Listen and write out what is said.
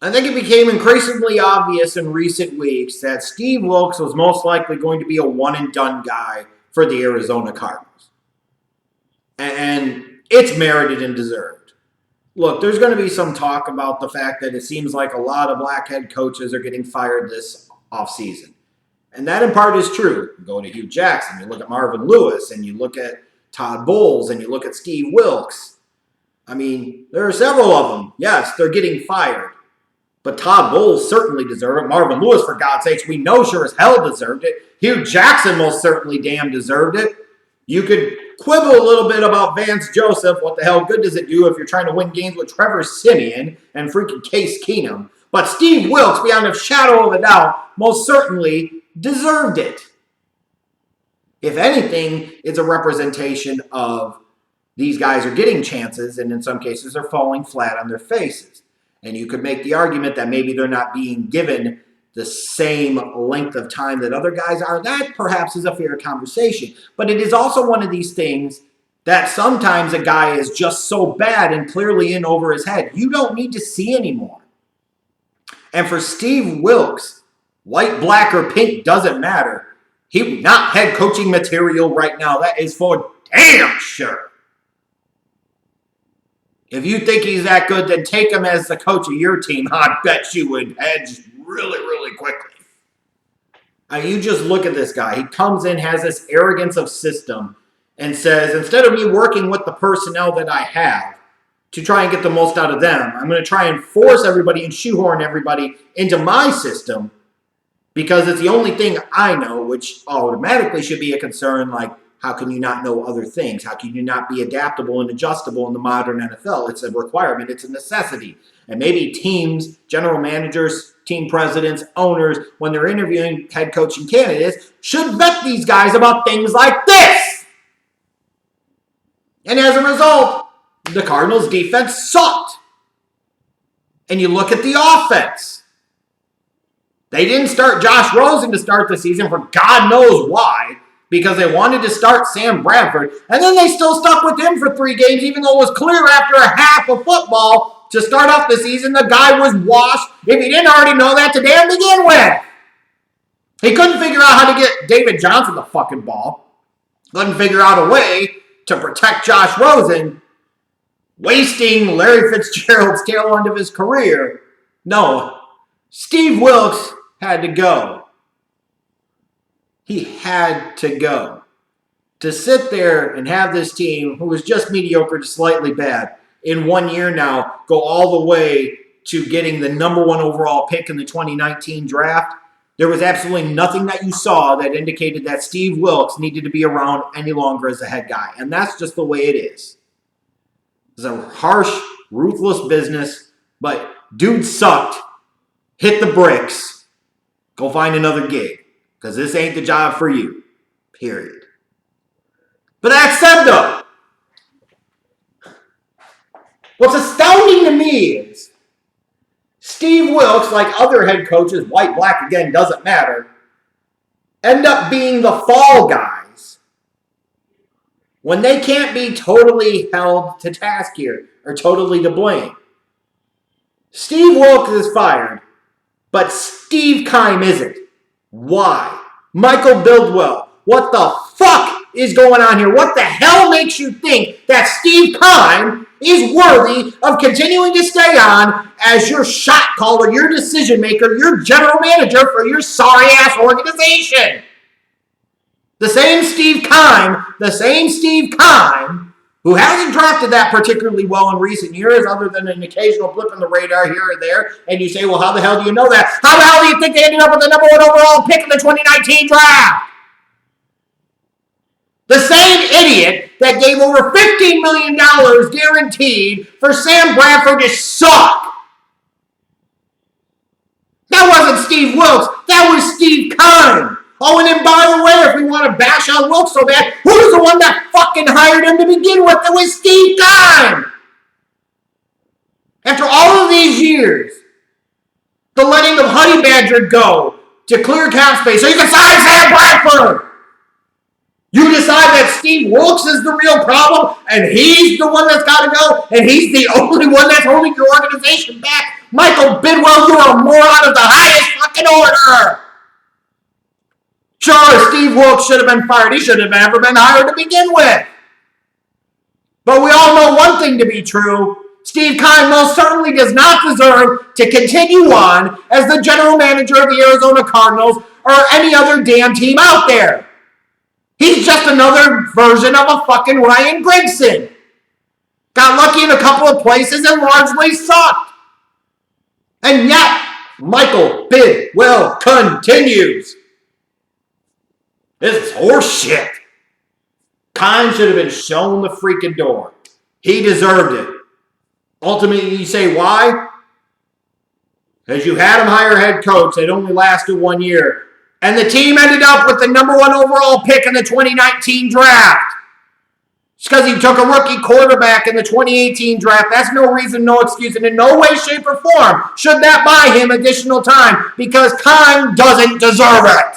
I think it became increasingly obvious in recent weeks that Steve Wilks was most likely going to be a one-and-done guy for the Arizona Cardinals. And it's merited and deserved. Look, there's going to be some talk about the fact that it seems like a lot of black head coaches are getting fired this offseason. And that in part is true. You go to Hugh Jackson, you look at Marvin Lewis, and you look at Todd Bowles, and you look at Steve Wilks. I mean, there are several of them. Yes, they're getting fired. But Todd Bowles certainly deserved it. Marvin Lewis, for God's sakes, we know sure as hell deserved it. Hugh Jackson most certainly damn deserved it. You could quibble a little bit about Vance Joseph. What the hell good does it do if you're trying to win games with Trevor Siemian and freaking Case Keenum? But Steve Wilks, beyond a shadow of a doubt, most certainly deserved it. If anything, it's a representation of these guys are getting chances, and in some cases they're falling flat on their faces. And you could make the argument that maybe they're not being given the same length of time that other guys are. That perhaps is a fair conversation. But it is also one of these things that sometimes a guy is just so bad and clearly in over his head, you don't need to see anymore. And for Steve Wilks, white, black, or pink doesn't matter. He's not head coaching material right now. That is for damn sure. If you think he's that good, then take him as the coach of your team. I bet you would hedge really, really quickly. You just look at this guy. He comes in, has this arrogance of system, and says, instead of me working with the personnel that I have to try and get the most out of them, I'm going to try and force everybody and shoehorn everybody into my system because it's the only thing I know, which automatically should be a concern. Like, how can you not know other things? How can you not be adaptable and adjustable in the modern NFL? It's a requirement. It's a necessity. And maybe teams, general managers, team presidents, owners, when they're interviewing head coaching candidates, should vet these guys about things like this. And as a result, the Cardinals' defense sucked. And you look at the offense. They didn't start Josh Rosen to start the season for God knows why, because they wanted to start Sam Bradford. And then they still stuck with him for 3 games, even though it was clear after a half of football to start off the season the guy was washed, if he didn't already know that, to damn begin with. He couldn't figure out how to get David Johnson the fucking ball. Couldn't figure out a way to protect Josh Rosen, wasting Larry Fitzgerald's tail end of his career. No, Steve Wilks had to go. He had to go. To sit there and have this team, who was just mediocre to slightly bad, in 1 year now, go all the way to getting the number 1 overall pick in the 2019 draft, there was absolutely nothing that you saw that indicated that Steve Wilks needed to be around any longer as a head guy. And that's just the way it is. It's a harsh, ruthless business, but dude sucked. Hit the bricks. Go find another gig. Because this ain't the job for you. Period. But that said, though, what's astounding to me is Steve Wilks, like other head coaches, white, black, again, doesn't matter, end up being the fall guys when they can't be totally held to task here or totally to blame. Steve Wilks is fired, but Steve Keim isn't. Why? Michael Bildwell, what the fuck is going on here? What the hell makes you think that Steve Keim is worthy of continuing to stay on as your shot caller, your decision maker, your general manager for your sorry-ass organization? The same Steve Keim, who hasn't drafted that particularly well in recent years, other than an occasional blip in the radar here or there, and you say, well, how the hell do you know that? How the hell do you think they ended up with the number 1 overall pick in the 2019 draft? The same idiot that gave over $15 million guaranteed for Sam Bradford to suck. That wasn't Steve Wilks. That was Steve Keim. Oh, and then by the way, if we want to bash on Wilks so bad, who's the one that fucking hired him to begin with? It was Steve Keim. After all of these years, the letting of Honey Badger go to clear cap space so you can sign Sam Bradford. You decide that Steve Wilks is the real problem, and he's the one that's got to go, and he's the only one that's holding your organization back. Michael Bidwell, you're a moron of the highest fucking order. Sure, Steve Wilks should have been fired. He should have never been hired to begin with. But we all know one thing to be true. Steve Keim most certainly does not deserve to continue on as the general manager of the Arizona Cardinals or any other damn team out there. He's just another version of a fucking Ryan Grigson. Got lucky in a couple of places and largely sucked. And yet, Michael Bidwell continues. This is horse shit. Keim should have been shown the freaking door. He deserved it. Ultimately, you say why? Because you had him hire a head coach that only lasted 1 year. And the team ended up with the number 1 overall pick in the 2019 draft. It's because he took a rookie quarterback in the 2018 draft. That's no reason, no excuse, and in no way, shape, or form should that buy him additional time because Keim doesn't deserve it.